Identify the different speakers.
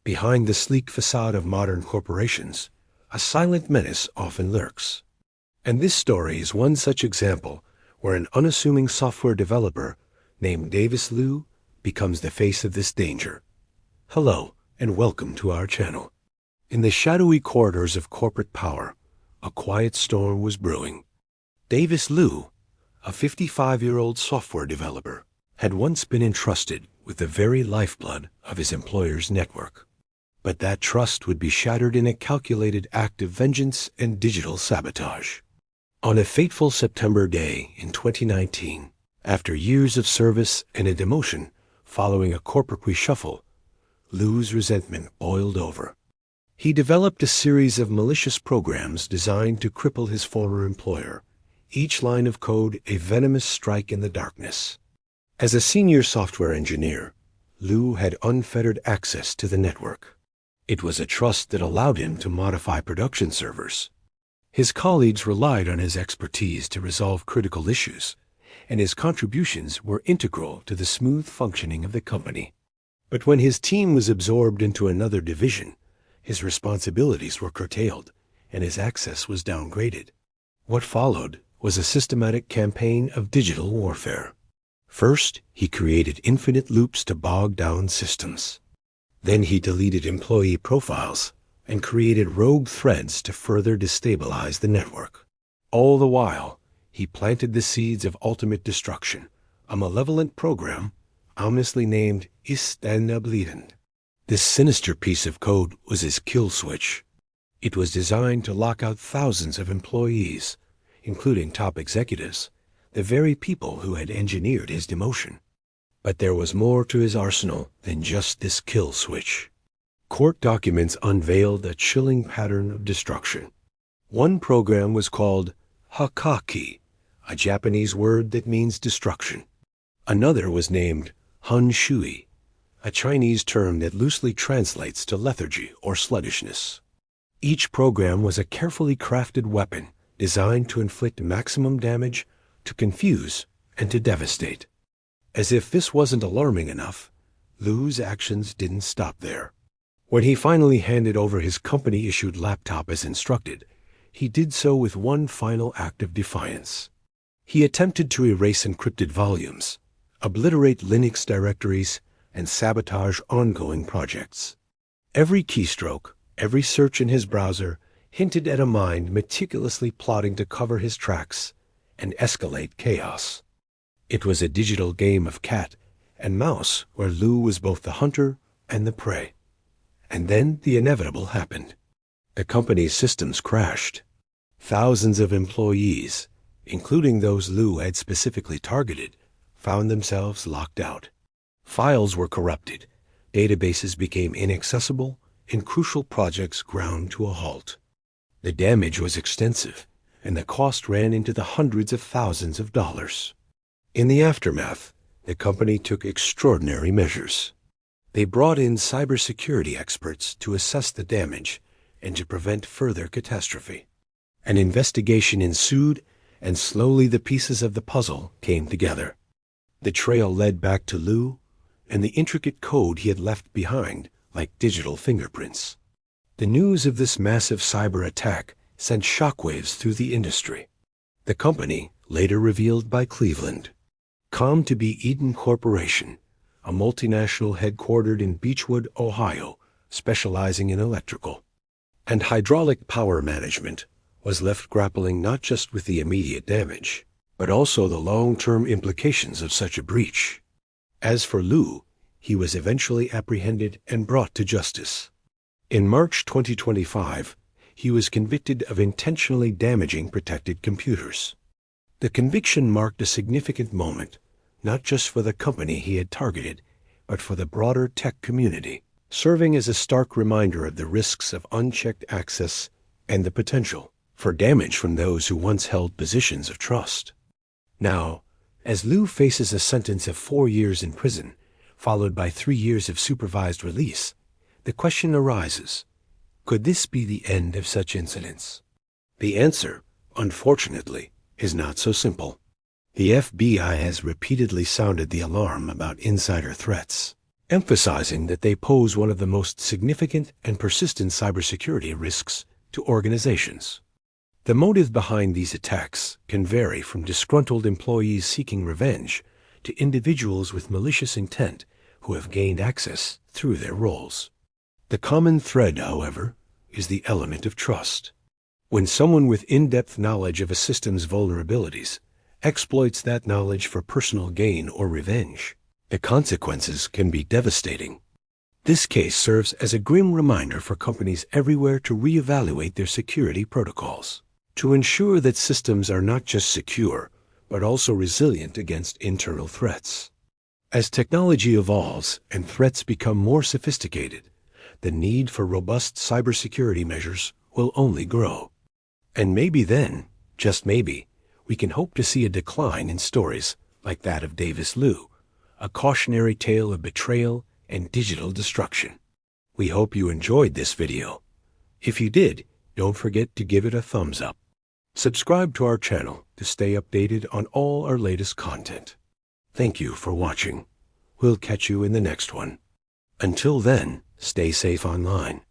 Speaker 1: Behind the sleek facade of modern corporations, a silent menace often lurks. And this story is one such example where an unassuming software developer named Davis Liu becomes the face of this danger. Hello, and welcome to our channel. In the shadowy corridors of corporate power, a quiet storm was brewing. Davis Liu, a 55-year-old software developer, had once been entrusted with the very lifeblood of his employer's network. But that trust would be shattered in a calculated act of vengeance and digital sabotage. On a fateful September day in 2019, after years of service and a demotion following a corporate reshuffle, Liu's resentment boiled over. He developed a series of malicious programs designed to cripple his former employer, each line of code a venomous strike in the darkness. As a senior software engineer, Liu had unfettered access to the network. It was a trust that allowed him to modify production servers. His colleagues relied on his expertise to resolve critical issues, and his contributions were integral to the smooth functioning of the company. But when his team was absorbed into another division, his responsibilities were curtailed, and his access was downgraded. What followed was a systematic campaign of digital warfare. First, he created infinite loops to bog down systems. Then he deleted employee profiles and created rogue threads to further destabilize the network. All the while, he planted the seeds of ultimate destruction, a malevolent program ominously named Istanbuliden. This sinister piece of code was his kill switch. It was designed to lock out thousands of employees, including top executives, the very people who had engineered his demotion. But there was more to his arsenal than just this kill switch. Court documents unveiled a chilling pattern of destruction. One program was called Hakai, a Japanese word that means destruction. Another was named HunShui, a Chinese term that loosely translates to lethargy or sluggishness. Each program was a carefully crafted weapon designed to inflict maximum damage, to confuse, and to devastate. As if this wasn't alarming enough, Liu's actions didn't stop there. When he finally handed over his company-issued laptop as instructed, he did so with one final act of defiance. He attempted to erase encrypted volumes, obliterate Linux directories, and sabotage ongoing projects. Every keystroke, every search in his browser hinted at a mind meticulously plotting to cover his tracks and escalate chaos. It was a digital game of cat and mouse where Liu was both the hunter and the prey. And then the inevitable happened. The company's systems crashed. Thousands of employees, including those Liu had specifically targeted, found themselves locked out. Files were corrupted, databases became inaccessible, and crucial projects ground to a halt. The damage was extensive, and the cost ran into the hundreds of thousands of dollars. In the aftermath, the company took extraordinary measures. They brought in cybersecurity experts to assess the damage and to prevent further catastrophe. An investigation ensued, and slowly the pieces of the puzzle came together. The trail led back to Liu and the intricate code he had left behind like digital fingerprints. The news of this massive cyber attack sent shockwaves through the industry. The company, later revealed by Cleveland, come to be Eden Corporation, a multinational headquartered in Beechwood, Ohio, specializing in electrical and hydraulic power management, was left grappling not just with the immediate damage, but also the long-term implications of such a breach. As for Liu, he was eventually apprehended and brought to justice. In March 2025, he was convicted of intentionally damaging protected computers. The conviction marked a significant moment, not just for the company he had targeted, but for the broader tech community, serving as a stark reminder of the risks of unchecked access and the potential for damage from those who once held positions of trust. Now, as Liu faces a sentence of 4 years in prison, followed by 3 years of supervised release, the question arises, could this be the end of such incidents? The answer, unfortunately, is not so simple. The FBI has repeatedly sounded the alarm about insider threats. emphasizing that they pose one of the most significant and persistent cybersecurity risks to organizations. The motive behind these attacks can vary from disgruntled employees seeking revenge to individuals with malicious intent who have gained access through their roles. The common thread, however, is the element of trust. When someone with in-depth knowledge of a system's vulnerabilities exploits that knowledge for personal gain or revenge, the consequences can be devastating. This case serves as a grim reminder for companies everywhere to reevaluate their security protocols, to ensure that systems are not just secure, but also resilient against internal threats. As technology evolves and threats become more sophisticated, the need for robust cybersecurity measures will only grow. And maybe then, just maybe, we can hope to see a decline in stories like that of Davis Liu, a cautionary tale of betrayal and digital destruction. We hope you enjoyed this video. If you did, don't forget to give it a thumbs up. Subscribe to our channel to stay updated on all our latest content. Thank you for watching. We'll catch you in the next one. Until then, stay safe online.